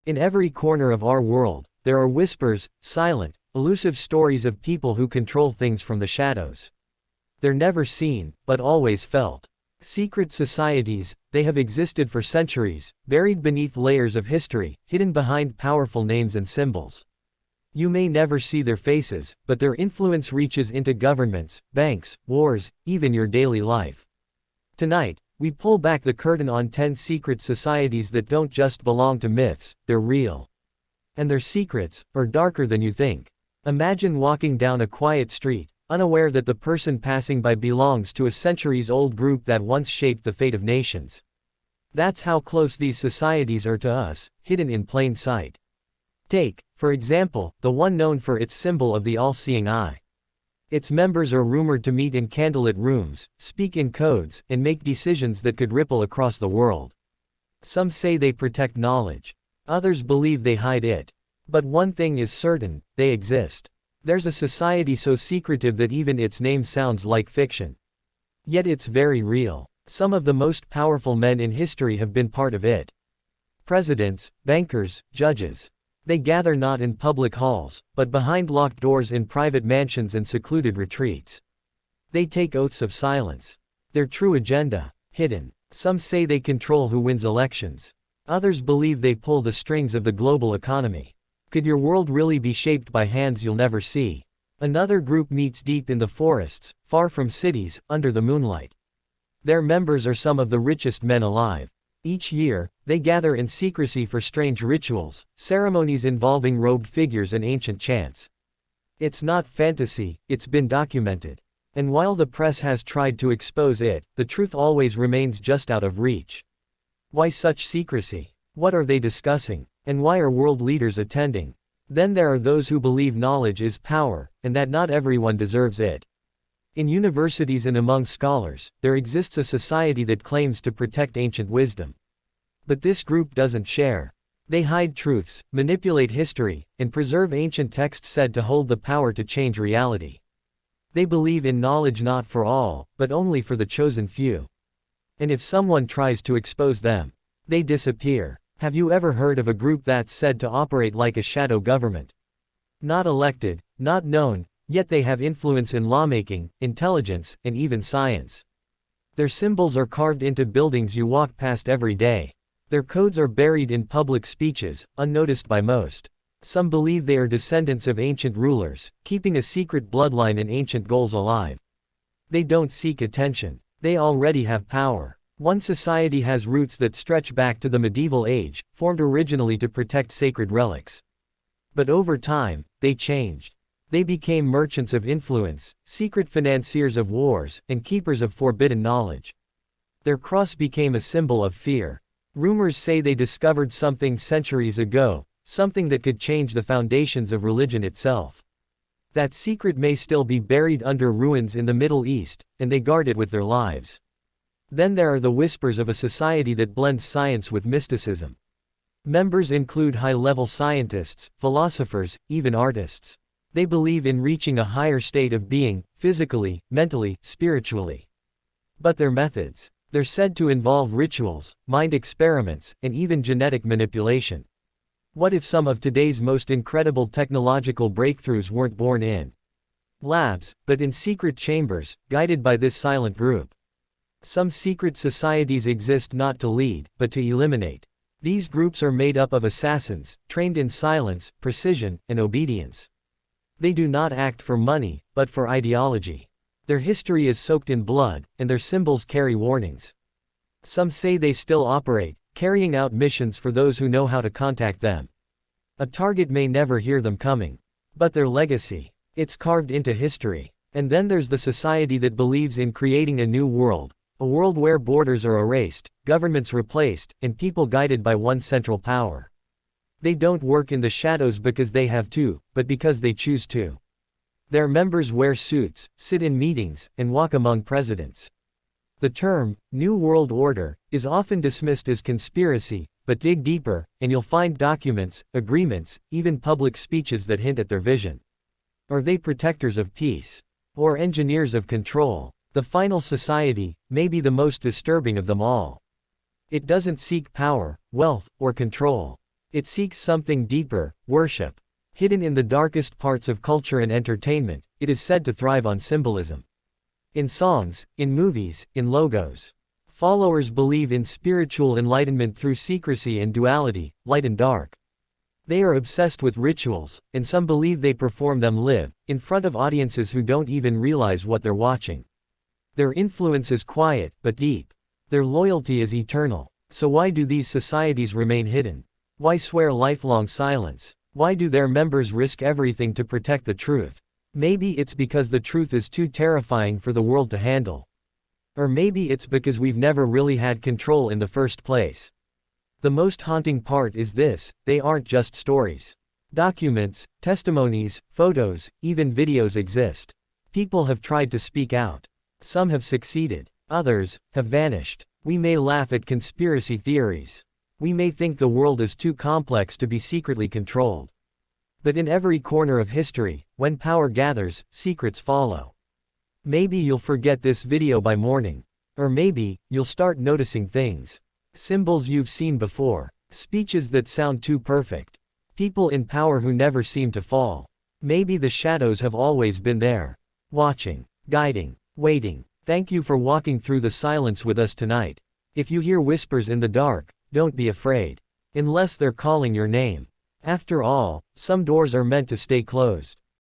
In every corner of our world, there are whispers, silent, elusive stories of people who control things from the shadows. They're never seen, but always felt. Secret societies, they have existed for centuries, buried beneath layers of history, hidden behind powerful names and symbols. You may never see their faces, but their influence reaches into governments, banks, wars, even your daily life. Tonight, we pull back the curtain on 10 secret societies that don't just belong to myths, they're real. And their secrets are darker than you think. Imagine walking down a quiet street, unaware that the person passing by belongs to a centuries-old group that once shaped the fate of nations. That's how close these societies are to us, hidden in plain sight. Take, for example, the one known for its symbol of the all-seeing eye. Its members are rumored to meet in candlelit rooms, speak in codes, and make decisions that could ripple across the world. Some say they protect knowledge. Others believe they hide it. But one thing is certain, they exist. There's a society so secretive that even its name sounds like fiction. Yet it's very real. Some of the most powerful men in history have been part of it. Presidents, bankers, judges. They gather not in public halls, but behind locked doors in private mansions and secluded retreats. They take oaths of silence. Their true agenda, hidden. Some say they control who wins elections. Others believe they pull the strings of the global economy. Could your world really be shaped by hands you'll never see? Another group meets deep in the forests, far from cities, under the moonlight. Their members are some of the richest men alive. Each year, they gather in secrecy for strange rituals, ceremonies involving robed figures and ancient chants. It's not fantasy, it's been documented. And while the press has tried to expose it, the truth always remains just out of reach. Why such secrecy? What are they discussing? And why are world leaders attending? Then there are those who believe knowledge is power, and that not everyone deserves it. In universities and among scholars, there exists a society that claims to protect ancient wisdom. But this group doesn't share. They hide truths, manipulate history, and preserve ancient texts said to hold the power to change reality. They believe in knowledge not for all, but only for the chosen few. And if someone tries to expose them, they disappear. Have you ever heard of a group that's said to operate like a shadow government? Not elected, not known, yet they have influence in lawmaking, intelligence, and even science. Their symbols are carved into buildings you walk past every day. Their codes are buried in public speeches, unnoticed by most. Some believe they are descendants of ancient rulers, keeping a secret bloodline and ancient goals alive. They don't seek attention. They already have power. One society has roots that stretch back to the medieval age, formed originally to protect sacred relics. But over time, they changed. They became merchants of influence, secret financiers of wars, and keepers of forbidden knowledge. Their cross became a symbol of fear. Rumors say they discovered something centuries ago, something that could change the foundations of religion itself. That secret may still be buried under ruins in the Middle East, and they guard it with their lives. Then there are the whispers of a society that blends science with mysticism. Members include high-level scientists, philosophers, even artists. They believe in reaching a higher state of being, physically, mentally, spiritually. But their methods, they're said to involve rituals, mind experiments, and even genetic manipulation. What if some of today's most incredible technological breakthroughs weren't born in labs, but in secret chambers, guided by this silent group? Some secret societies exist not to lead, but to eliminate. These groups are made up of assassins, trained in silence, precision, and obedience. They do not act for money, but for ideology. Their history is soaked in blood, and their symbols carry warnings. Some say they still operate, carrying out missions for those who know how to contact them. A target may never hear them coming. But their legacy, it's carved into history. And then there's the society that believes in creating a new world. A world where borders are erased, governments replaced, and people guided by one central power. They don't work in the shadows because they have to, but because they choose to. Their members wear suits, sit in meetings, and walk among presidents. The term, New World Order, is often dismissed as conspiracy, but dig deeper, and you'll find documents, agreements, even public speeches that hint at their vision. Are they protectors of peace? Or engineers of control? The final society, may be the most disturbing of them all. It doesn't seek power, wealth, or control. It seeks something deeper, worship. Hidden in the darkest parts of culture and entertainment, it is said to thrive on symbolism. In songs, in movies, in logos. Followers believe in spiritual enlightenment through secrecy and duality, light and dark. They are obsessed with rituals, and some believe they perform them live, in front of audiences who don't even realize what they're watching. Their influence is quiet, but deep. Their loyalty is eternal. So why do these societies remain hidden? Why swear lifelong silence? Why do their members risk everything to protect the truth? Maybe it's because the truth is too terrifying for the world to handle. Or maybe it's because we've never really had control in the first place. The most haunting part is this: they aren't just stories. Documents, testimonies, photos, even videos exist. People have tried to speak out. Some have succeeded. Others have vanished. We may laugh at conspiracy theories. We may think the world is too complex to be secretly controlled. But in every corner of history, when power gathers, secrets follow. Maybe you'll forget this video by morning. Or maybe, you'll start noticing things. Symbols you've seen before. Speeches that sound too perfect. People in power who never seem to fall. Maybe the shadows have always been there. Watching, guiding, waiting. Thank you for walking through the silence with us tonight. If you hear whispers in the dark, don't be afraid. Unless they're calling your name. After all, some doors are meant to stay closed.